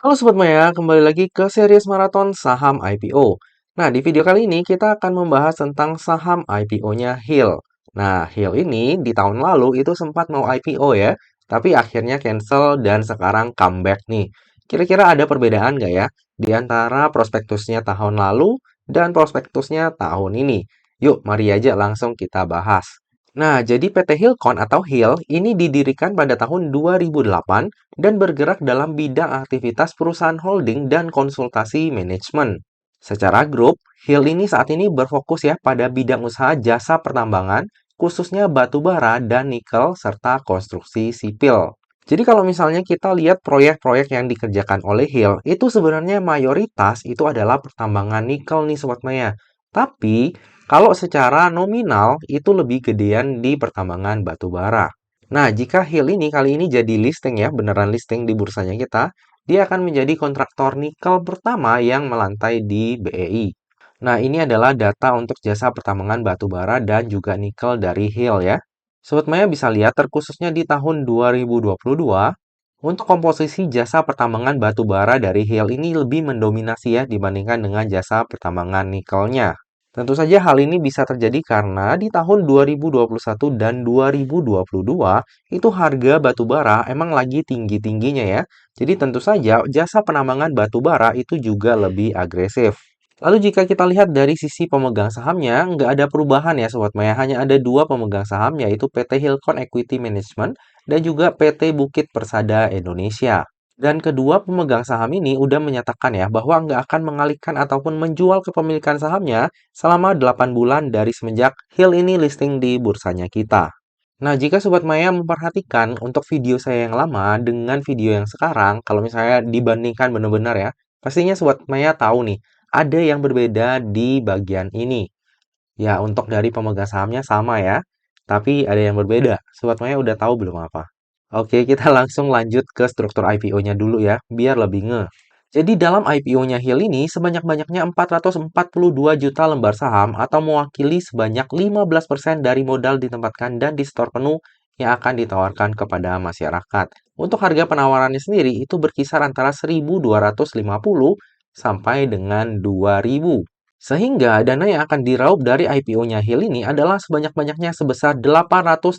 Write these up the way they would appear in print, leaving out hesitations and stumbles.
Halo Sobat Maya, kembali lagi ke series maraton saham IPO. Nah, di video kali ini kita akan membahas tentang saham IPO-nya Hill. Nah, Hill ini di tahun lalu itu sempat mau IPO ya, tapi akhirnya cancel dan sekarang comeback nih. Kira-kira ada perbedaan nggak ya di antara prospektusnya tahun lalu dan prospektusnya tahun ini? Yuk, mari aja langsung kita bahas. Nah, jadi PT Hilcon atau Hill ini didirikan pada tahun 2008 dan bergerak dalam bidang aktivitas perusahaan holding dan konsultasi manajemen. Secara grup, Hill ini saat ini berfokus ya pada bidang usaha jasa pertambangan, khususnya batu bara dan nikel serta konstruksi sipil. Jadi kalau misalnya kita lihat proyek-proyek yang dikerjakan oleh Hill, itu sebenarnya mayoritas itu adalah pertambangan nikel nih Sobat Maya. Tapi kalau secara nominal itu lebih gedean di pertambangan batu bara. Nah, jika Hill ini kali ini jadi listing ya, beneran listing di bursanya kita, dia akan menjadi kontraktor nikel pertama yang melantai di BEI. Nah, ini adalah data untuk jasa pertambangan batu bara dan juga nikel dari Hill ya. Sobat Maya bisa lihat terkhususnya di tahun 2022, untuk komposisi jasa pertambangan batu bara dari Hill ini lebih mendominasi ya dibandingkan dengan jasa pertambangan nikelnya. Tentu saja hal ini bisa terjadi karena di tahun 2021 dan 2022 itu harga batu bara emang lagi tinggi-tingginya ya. Jadi tentu saja jasa penambangan batu bara itu juga lebih agresif. Lalu jika kita lihat dari sisi pemegang sahamnya, nggak ada perubahan ya Sobat Maya. Hanya ada dua pemegang saham yaitu PT Hilcon Equity Management dan juga PT Bukit Persada Indonesia. Dan kedua pemegang saham ini udah menyatakan ya bahwa nggak akan mengalihkan ataupun menjual kepemilikan sahamnya selama 8 bulan dari semenjak Hill ini listing di bursanya kita. Nah, jika Sobat Maya memperhatikan untuk video saya yang lama dengan video yang sekarang, kalau misalnya dibandingkan benar-benar ya, pastinya Sobat Maya tahu nih, ada yang berbeda di bagian ini. Ya, untuk dari pemegang sahamnya sama ya, tapi ada yang berbeda. Sobat Maya udah tahu belum apa? Oke, kita langsung lanjut ke struktur IPO-nya dulu ya, biar lebih nge. Jadi dalam IPO-nya Hill ini sebanyak-banyaknya 442 juta lembar saham atau mewakili sebanyak 15% dari modal ditempatkan dan di store penuh yang akan ditawarkan kepada masyarakat. Untuk harga penawarannya sendiri itu berkisar antara 1.250 sampai dengan 2.000. Sehingga dana yang akan diraup dari IPO-nya Hill ini adalah sebanyak-banyaknya sebesar 884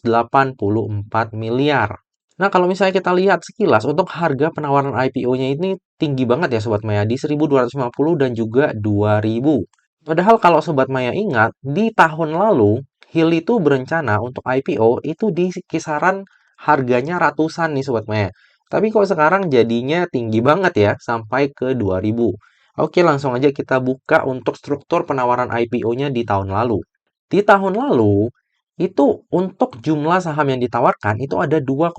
miliar. Nah, kalau misalnya kita lihat sekilas untuk harga penawaran IPO-nya ini tinggi banget ya Sobat Maya di 1.250 dan juga 2.000. Padahal kalau Sobat Maya ingat, di tahun lalu Hill itu berencana untuk IPO itu di kisaran harganya ratusan nih Sobat Maya. Tapi kok sekarang jadinya tinggi banget ya sampai ke 2.000. Oke, langsung aja kita buka untuk struktur penawaran IPO-nya di tahun lalu. Di tahun lalu, itu untuk jumlah saham yang ditawarkan itu ada 2,2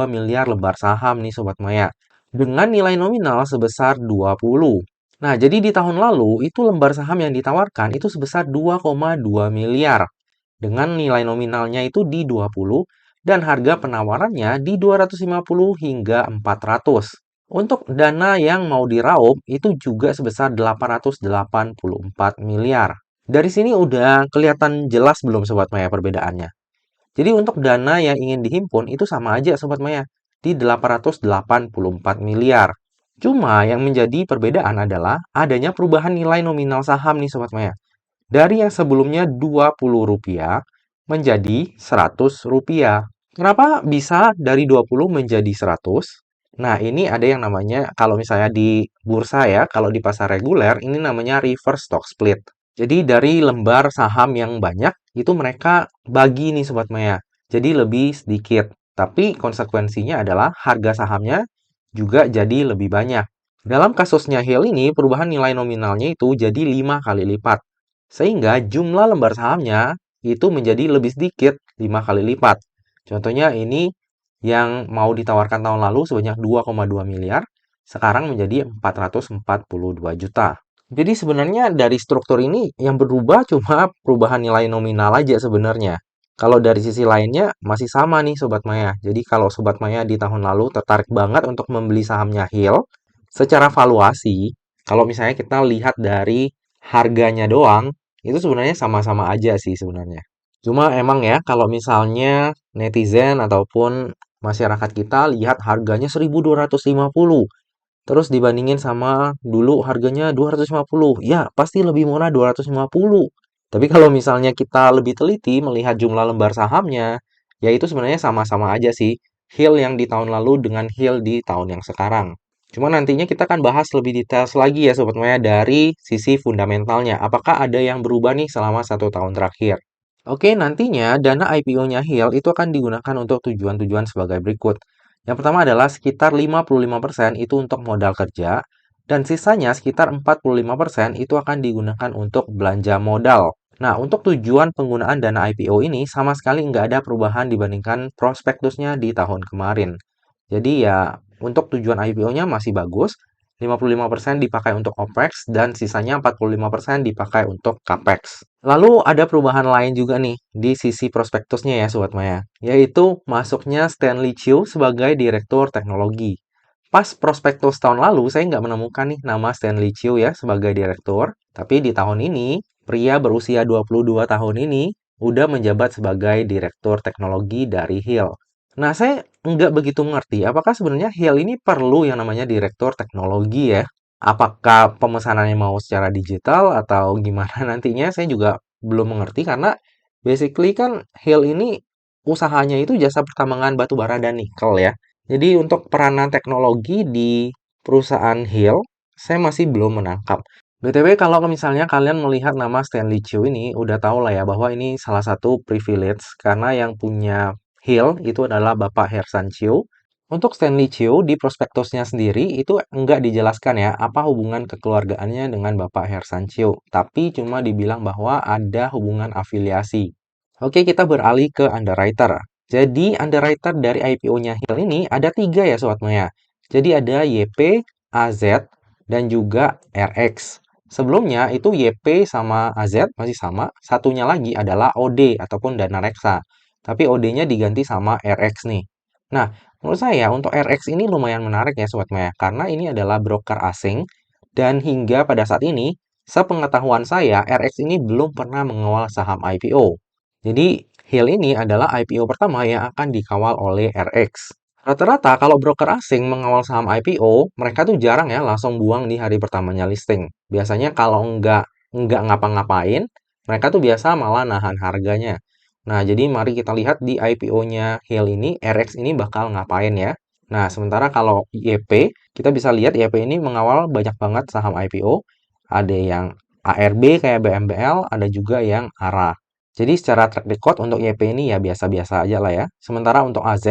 miliar lembar saham nih Sobat Maya. Dengan nilai nominal sebesar 20. Nah, jadi di tahun lalu itu lembar saham yang ditawarkan itu sebesar 2,2 miliar. Dengan nilai nominalnya itu di 20 dan harga penawarannya di 250 hingga 400. Untuk dana yang mau diraup itu juga sebesar 884 miliar. Dari sini udah kelihatan jelas belum Sobat Maya perbedaannya? Jadi untuk dana yang ingin dihimpun itu sama aja Sobat Maya, di 884 miliar. Cuma yang menjadi perbedaan adalah adanya perubahan nilai nominal saham nih Sobat Maya. Dari yang sebelumnya Rp20 menjadi Rp100. Kenapa bisa dari 20 menjadi 100? Nah, ini ada yang namanya kalau misalnya di bursa ya, kalau di pasar reguler ini namanya reverse stock split. Jadi dari lembar saham yang banyak itu mereka bagi nih Sobat Maya. Jadi lebih sedikit. Tapi konsekuensinya adalah harga sahamnya juga jadi lebih banyak. Dalam kasusnya Hill ini perubahan nilai nominalnya itu jadi 5 kali lipat. Sehingga jumlah lembar sahamnya itu menjadi lebih sedikit 5 kali lipat. Contohnya ini yang mau ditawarkan tahun lalu sebanyak 2,2 miliar, sekarang menjadi 442 juta. Jadi sebenarnya dari struktur ini yang berubah cuma perubahan nilai nominal aja sebenarnya. Kalau dari sisi lainnya masih sama nih Sobat Maya. Jadi kalau Sobat Maya di tahun lalu tertarik banget untuk membeli sahamnya Hill, secara valuasi, kalau misalnya kita lihat dari harganya doang, itu sebenarnya sama-sama aja sih sebenarnya. Cuma emang ya kalau misalnya netizen ataupun masyarakat kita lihat harganya 1.250. Terus dibandingin sama dulu harganya 250, ya pasti lebih murah 250. Tapi kalau misalnya kita lebih teliti melihat jumlah lembar sahamnya, ya itu sebenarnya sama-sama aja sih. Hill yang di tahun lalu dengan Hill di tahun yang sekarang. Cuma nantinya kita akan bahas lebih detail lagi ya Sobat Maya dari sisi fundamentalnya. Apakah ada yang berubah nih selama 1 tahun terakhir? Oke, nantinya dana IPO-nya Hill itu akan digunakan untuk tujuan-tujuan sebagai berikut. Yang pertama adalah sekitar 55% itu untuk modal kerja, dan sisanya sekitar 45% itu akan digunakan untuk belanja modal. Nah, untuk tujuan penggunaan dana IPO ini sama sekali nggak ada perubahan dibandingkan prospektusnya di tahun kemarin. Jadi ya, untuk tujuan IPO-nya masih bagus, 55% dipakai untuk OPEX dan sisanya 45% dipakai untuk CAPEX. Lalu ada perubahan lain juga nih di sisi prospektusnya ya Sobat Maya, yaitu masuknya Stanley Chiu sebagai Direktur Teknologi. Pas prospektus tahun lalu saya nggak menemukan nih nama Stanley Chiu ya sebagai direktur, tapi di tahun ini pria berusia 22 tahun ini udah menjabat sebagai Direktur Teknologi dari Hill. Nah, saya nggak begitu mengerti apakah sebenarnya Hill ini perlu yang namanya Direktur Teknologi ya. Apakah pemesanannya mau secara digital atau gimana nantinya saya juga belum mengerti karena basically kan Hill ini usahanya itu jasa pertambangan batu bara dan nikel ya. Jadi untuk peranan teknologi di perusahaan Hill saya masih belum menangkap. BTW kalau misalnya kalian melihat nama Stanley Chiu ini udah tahu lah ya bahwa ini salah satu privilege karena yang punya Hill itu adalah Bapak Hersan Chiu. Untuk Stanley Chiu di prospektusnya sendiri itu enggak dijelaskan ya apa hubungan kekeluargaannya dengan Bapak Hersan Chiu, tapi cuma dibilang bahwa ada hubungan afiliasi. Oke, kita beralih ke underwriter. Jadi underwriter dari IPO-nya Hill ini ada 3 ya Sobat Maya. Jadi ada YP, AZ, dan juga RX. Sebelumnya itu YP sama AZ masih sama, satunya lagi adalah OD ataupun dana reksa. Tapi OD-nya diganti sama RX nih. Nah, menurut saya untuk RX ini lumayan menarik ya Sobat Maya, karena ini adalah broker asing dan hingga pada saat ini, sepengetahuan saya, RX ini belum pernah mengawal saham IPO. Jadi, Hill ini adalah IPO pertama yang akan dikawal oleh RX. Rata-rata kalau broker asing mengawal saham IPO, mereka tuh jarang ya langsung buang di hari pertamanya listing. Biasanya kalau nggak ngapa-ngapain, mereka tuh biasa malah nahan harganya. Nah, jadi mari kita lihat di IPO-nya Hill ini, RX ini bakal ngapain ya. Nah, sementara kalau YP, kita bisa lihat YP ini mengawal banyak banget saham IPO. Ada yang ARB kayak BMBL, ada juga yang ARA. Jadi secara track record untuk YP ini ya biasa-biasa aja lah ya. Sementara untuk AZ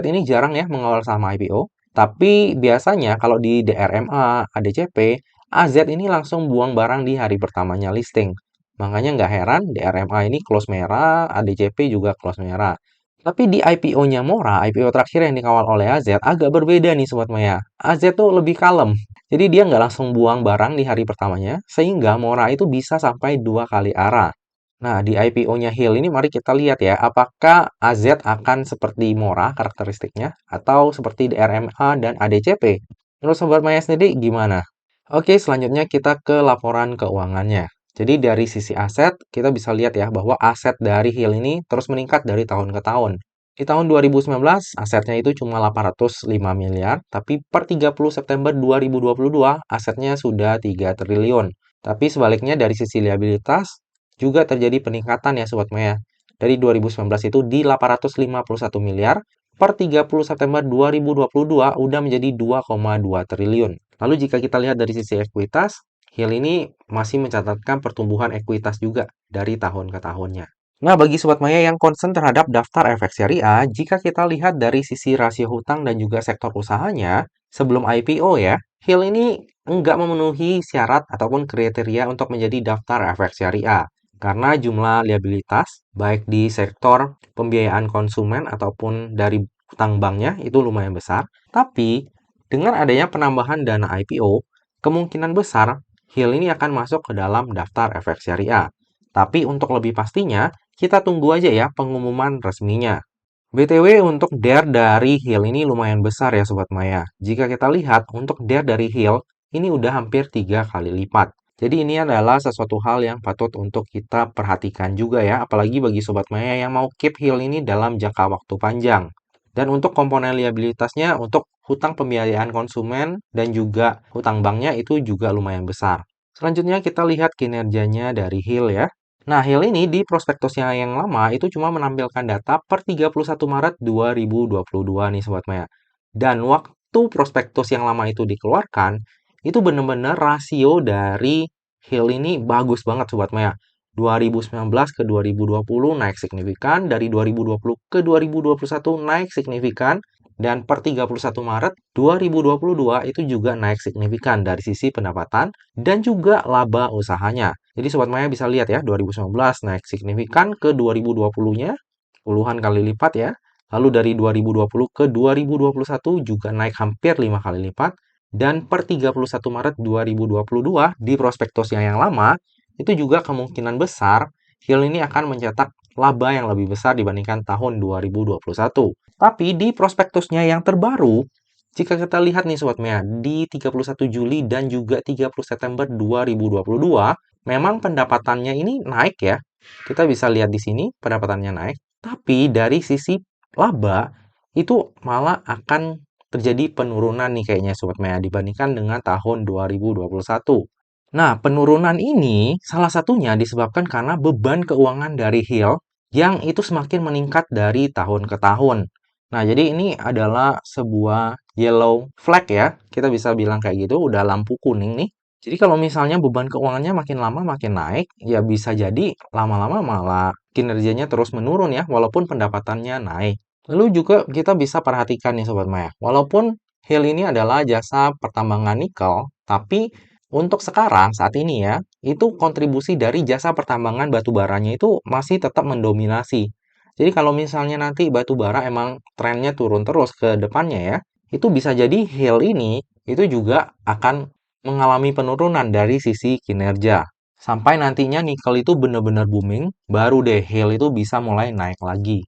ini jarang ya mengawal saham IPO. Tapi biasanya kalau di DRMA, ADCP, AZ ini langsung buang barang di hari pertamanya listing. Makanya nggak heran DRMA ini close merah, ADCP juga close merah. Tapi di IPO-nya Mora, IPO terakhir yang dikawal oleh AZ, agak berbeda nih Sobat Maya. AZ tuh lebih kalem. Jadi dia nggak langsung buang barang di hari pertamanya, sehingga Mora itu bisa sampai 2 kali arah. Nah, di IPO-nya Hill ini mari kita lihat ya, apakah AZ akan seperti Mora karakteristiknya, atau seperti DRMA dan ADCP. Menurut Sobat Maya sendiri gimana? Oke, selanjutnya kita ke laporan keuangannya. Jadi dari sisi aset, kita bisa lihat ya bahwa aset dari Hill ini terus meningkat dari tahun ke tahun. Di tahun 2019, asetnya itu cuma 805 miliar, tapi per 30 September 2022, asetnya sudah 3 triliun. Tapi sebaliknya dari sisi liabilitas, juga terjadi peningkatan ya Sobat Maya. Dari 2019 itu di 851 miliar, per 30 September 2022 udah menjadi 2,2 triliun. Lalu jika kita lihat dari sisi ekuitas, Hill ini masih mencatatkan pertumbuhan ekuitas juga dari tahun ke tahunnya. Nah, bagi Sobat Maya yang concern terhadap daftar efek syariah, jika kita lihat dari sisi rasio hutang dan juga sektor usahanya, sebelum IPO ya, Hill ini enggak memenuhi syarat ataupun kriteria untuk menjadi daftar efek syariah. Karena jumlah liabilitas, baik di sektor pembiayaan konsumen ataupun dari hutang banknya itu lumayan besar. Tapi, dengan adanya penambahan dana IPO, kemungkinan besar Hill ini akan masuk ke dalam daftar efek syariah. Tapi untuk lebih pastinya, kita tunggu aja ya pengumuman resminya. BTW untuk DARE dari Hill ini lumayan besar ya Sobat Maya. Jika kita lihat untuk DARE dari Hill, ini udah hampir 3 kali lipat. Jadi ini adalah sesuatu hal yang patut untuk kita perhatikan juga ya, apalagi bagi Sobat Maya yang mau keep Hill ini dalam jangka waktu panjang. Dan untuk komponen liabilitasnya, untuk hutang pembiayaan konsumen dan juga hutang banknya itu juga lumayan besar. Selanjutnya kita lihat kinerjanya dari Hill ya. Nah, Hill ini di prospektusnya yang lama itu cuma menampilkan data per 31 Maret 2022 nih Sobat Maya. Dan waktu prospektus yang lama itu dikeluarkan, itu benar-benar rasio dari Hill ini bagus banget Sobat Maya. 2019 ke 2020 naik signifikan, dari 2020 ke 2021 naik signifikan, dan per 31 Maret 2022 itu juga naik signifikan dari sisi pendapatan dan juga laba usahanya. Jadi Sobat Maya bisa lihat ya, 2019 naik signifikan ke 2020-nya, puluhan kali lipat ya. Lalu dari 2020 ke 2021 juga naik hampir 5 kali lipat. Dan per 31 Maret 2022 di prospektusnya yang lama, itu juga kemungkinan besar Hill ini akan mencetak laba yang lebih besar dibandingkan tahun 2021. Tapi di prospektusnya yang terbaru, jika kita lihat nih Sobat Mea, di 31 Juli dan juga 30 September 2022, memang pendapatannya ini naik ya. Kita bisa lihat di sini pendapatannya naik, tapi dari sisi laba itu malah akan terjadi penurunan nih kayaknya Sobat Mea dibandingkan dengan tahun 2021. Nah, penurunan ini salah satunya disebabkan karena beban keuangan dari Hill yang itu semakin meningkat dari tahun ke tahun. Nah, jadi ini adalah sebuah yellow flag ya. Kita bisa bilang kayak gitu, udah lampu kuning nih. Jadi kalau misalnya beban keuangannya makin lama makin naik, ya bisa jadi lama-lama malah kinerjanya terus menurun ya, walaupun pendapatannya naik. Lalu juga kita bisa perhatikan nih Sobat Maya, walaupun Hill ini adalah jasa pertambangan nikel, tapi untuk sekarang, saat ini ya, itu kontribusi dari jasa pertambangan batu baranya itu masih tetap mendominasi. Jadi kalau misalnya nanti batu bara emang trennya turun terus ke depannya ya, itu bisa jadi Hill ini itu juga akan mengalami penurunan dari sisi kinerja. Sampai nantinya nikel itu benar-benar booming, baru deh Hill itu bisa mulai naik lagi.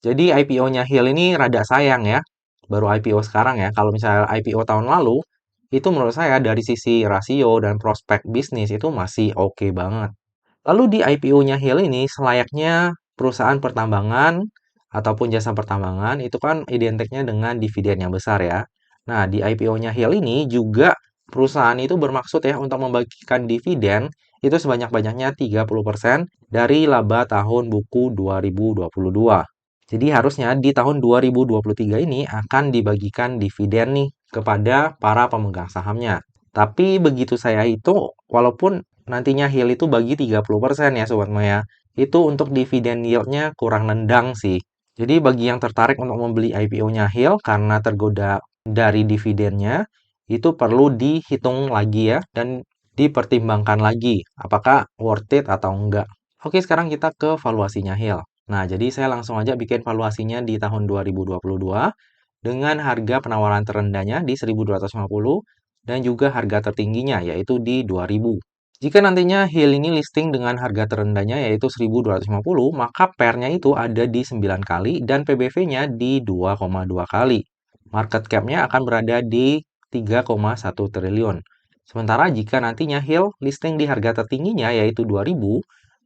Jadi IPO-nya Hill ini rada sayang ya, baru IPO sekarang ya. Kalau misalnya IPO tahun lalu, itu menurut saya dari sisi rasio dan prospek bisnis itu masih oke banget. Lalu di IPO-nya Hill ini selayaknya perusahaan pertambangan ataupun jasa pertambangan itu kan identiknya dengan dividen yang besar ya. Nah, di IPO-nya Hill ini juga perusahaan itu bermaksud ya untuk membagikan dividen itu sebanyak-banyaknya 30% dari laba tahun buku 2022. Jadi harusnya di tahun 2023 ini akan dibagikan dividen nih kepada para pemegang sahamnya. Tapi begitu saya hitung, walaupun nantinya Hill itu bagi 30% ya Sobat Maya, itu untuk dividen yield-nya kurang nendang sih. Jadi bagi yang tertarik untuk membeli IPO-nya Hill karena tergoda dari dividennya, itu perlu dihitung lagi ya dan dipertimbangkan lagi apakah worth it atau enggak. Oke, sekarang kita ke valuasinya Hill. Nah, jadi saya langsung aja bikin valuasinya di tahun 2022 dengan harga penawaran terendahnya di 1.250 dan juga harga tertingginya yaitu di 2.000. Jika nantinya Hill ini listing dengan harga terendahnya yaitu 1.250, maka PER-nya itu ada di 9 kali dan PBV-nya di 2,2 kali. Market cap-nya akan berada di 3,1 triliun. Sementara jika nantinya Hill listing di harga tertingginya yaitu 2.000,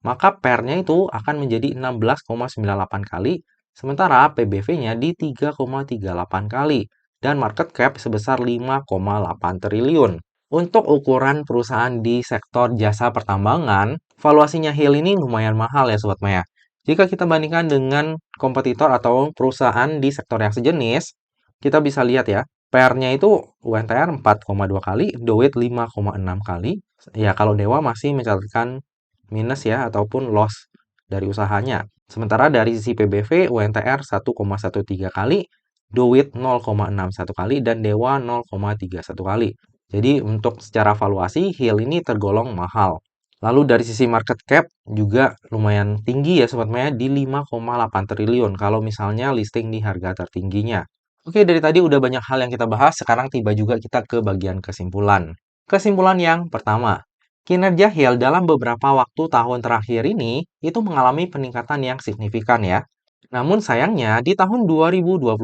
maka PER-nya itu akan menjadi 16,98 kali, sementara PBV-nya di 3,38 kali, dan market cap sebesar 5,8 triliun. Untuk ukuran perusahaan di sektor jasa pertambangan, valuasinya Hill ini lumayan mahal ya Sobat Maya. Jika kita bandingkan dengan kompetitor atau perusahaan di sektor yang sejenis, kita bisa lihat ya, PER-nya itu UNTR 4,2 kali, Doit 5,6 kali. Ya, kalau Dewa masih mencatatkan minus ya, ataupun loss dari usahanya. Sementara dari sisi PBV, UNTR 1,13 kali, Doit 0,61 kali, dan Dewa 0,31 kali. Jadi untuk secara valuasi, Hill ini tergolong mahal. Lalu dari sisi market cap juga lumayan tinggi ya Sobat Maya di 5,8 triliun kalau misalnya listing di harga tertingginya. Oke, dari tadi udah banyak hal yang kita bahas, sekarang tiba juga kita ke bagian kesimpulan. Kesimpulan yang pertama, kinerja Hill dalam beberapa waktu tahun terakhir ini itu mengalami peningkatan yang signifikan ya. Namun sayangnya di tahun 2022,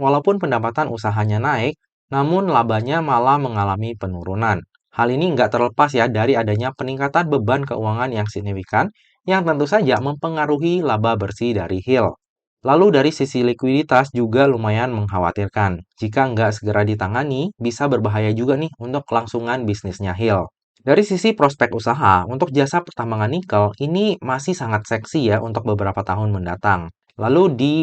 walaupun pendapatan usahanya naik, namun labanya malah mengalami penurunan. Hal ini nggak terlepas ya dari adanya peningkatan beban keuangan yang signifikan yang tentu saja mempengaruhi laba bersih dari Hill. Lalu dari sisi likuiditas juga lumayan mengkhawatirkan. Jika nggak segera ditangani, bisa berbahaya juga nih untuk kelangsungan bisnisnya Hill. Dari sisi prospek usaha, untuk jasa pertambangan nikel ini masih sangat seksi ya untuk beberapa tahun mendatang. Lalu di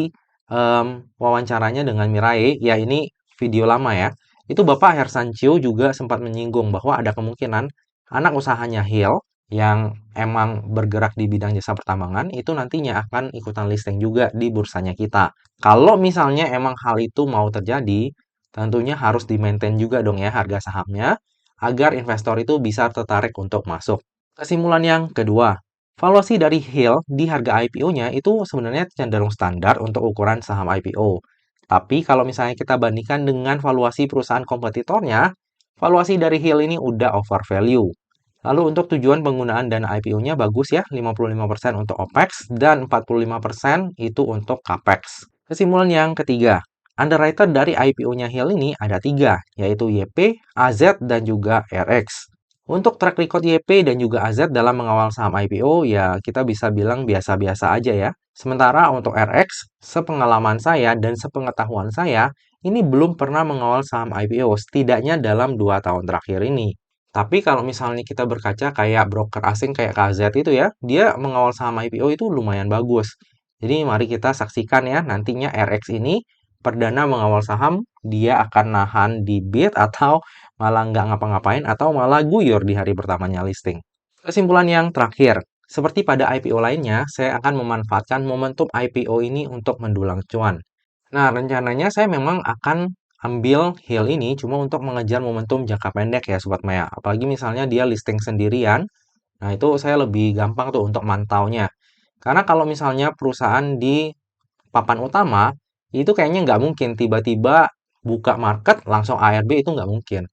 wawancaranya dengan Mirai, ya ini video lama ya, itu Bapak Hersancio juga sempat menyinggung bahwa ada kemungkinan anak usahanya Hill yang emang bergerak di bidang jasa pertambangan itu nantinya akan ikutan listing juga di bursanya kita. Kalau misalnya emang hal itu mau terjadi, tentunya harus di-maintain juga dong ya harga sahamnya agar investor itu bisa tertarik untuk masuk. Kesimpulan yang kedua, valuasi dari Hill di harga IPO-nya itu sebenarnya cenderung standar untuk ukuran saham IPO. Tapi kalau misalnya kita bandingkan dengan valuasi perusahaan kompetitornya, valuasi dari Hill ini udah over value. Lalu untuk tujuan penggunaan dana IPO-nya bagus ya, 55% untuk OPEX dan 45% itu untuk CAPEX. Kesimpulan yang ketiga, underwriter dari IPO-nya Hill ini ada tiga, yaitu YP, AZ, dan juga RX. Untuk track record YP dan juga AZ dalam mengawal saham IPO, ya kita bisa bilang biasa-biasa aja ya. Sementara untuk RX, sepengalaman saya dan sepengetahuan saya, ini belum pernah mengawal saham IPO, setidaknya dalam 2 tahun terakhir ini. Tapi kalau misalnya kita berkaca kayak broker asing kayak KZ itu ya, dia mengawal saham IPO itu lumayan bagus. Jadi mari kita saksikan ya, nantinya RX ini perdana mengawal saham, dia akan nahan di bid atau malah nggak ngapa-ngapain atau malah guyur di hari pertamanya listing. Kesimpulan yang terakhir, seperti pada IPO lainnya, saya akan memanfaatkan momentum IPO ini untuk mendulang cuan. Nah, rencananya saya memang akan ambil Hill ini cuma untuk mengejar momentum jangka pendek ya Sobat Maya. Apalagi misalnya dia listing sendirian, nah itu saya lebih gampang tuh untuk mantaunya. Karena kalau misalnya perusahaan di papan utama, itu kayaknya nggak mungkin tiba-tiba buka market langsung ARB itu nggak mungkin.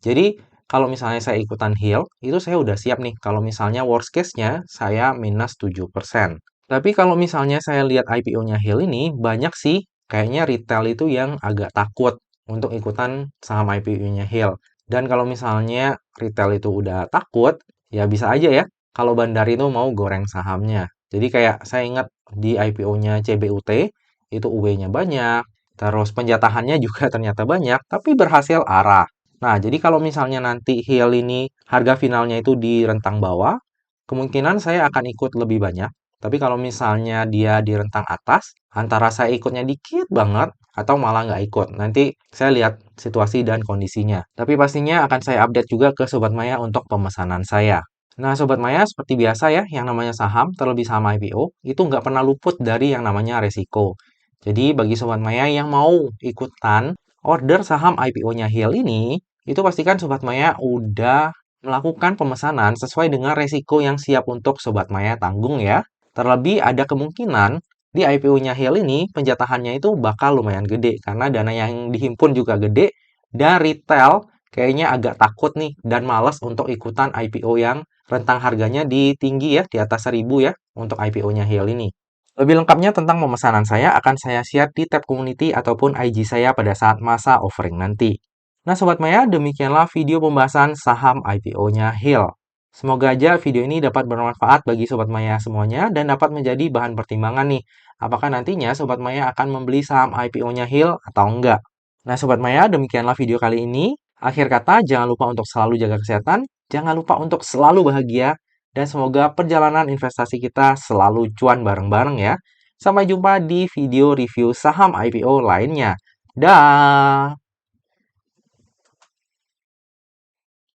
Jadi kalau misalnya saya ikutan Hill, itu saya udah siap nih. Kalau misalnya worst case-nya saya minus 7%. Tapi kalau misalnya saya lihat IPO-nya Hill ini, banyak sih kayaknya retail itu yang agak takut untuk ikutan saham IPO-nya Hill. Dan kalau misalnya retail itu udah takut, ya bisa aja ya kalau Bandar itu mau goreng sahamnya. Jadi kayak saya ingat di IPO-nya CBUT, itu UW-nya banyak, terus penjatahannya juga ternyata banyak, tapi berhasil arah. Nah, jadi kalau misalnya nanti Hill ini harga finalnya itu di rentang bawah, kemungkinan saya akan ikut lebih banyak. Tapi kalau misalnya dia di rentang atas, antara saya ikutnya dikit banget atau malah nggak ikut. Nanti saya lihat situasi dan kondisinya. Tapi pastinya akan saya update juga ke Sobat Maya untuk pemesanan saya. Nah, Sobat Maya, seperti biasa ya, yang namanya saham, terlebih saham IPO, itu nggak pernah luput dari yang namanya resiko. Jadi, bagi Sobat Maya yang mau ikutan order saham IPO-nya Hill ini, itu pastikan Sobat Maya udah melakukan pemesanan sesuai dengan resiko yang siap untuk Sobat Maya tanggung ya. Terlebih ada kemungkinan di IPO-nya Hill ini penjatahannya itu bakal lumayan gede karena dana yang dihimpun juga gede dan retail kayaknya agak takut nih dan malas untuk ikutan IPO yang rentang harganya di tinggi ya di atas 1000 ya untuk IPO-nya Hill ini. Lebih lengkapnya tentang pemesanan saya akan saya share di tab community ataupun IG saya pada saat masa offering nanti. Nah Sobat Maya, demikianlah video pembahasan saham IPO-nya Hill. Semoga aja video ini dapat bermanfaat bagi Sobat Maya semuanya dan dapat menjadi bahan pertimbangan nih. Apakah nantinya Sobat Maya akan membeli saham IPO-nya Hill atau enggak? Nah Sobat Maya, demikianlah video kali ini. Akhir kata, jangan lupa untuk selalu jaga kesehatan, jangan lupa untuk selalu bahagia, dan semoga perjalanan investasi kita selalu cuan bareng-bareng ya. Sampai jumpa di video review saham IPO lainnya. Dah.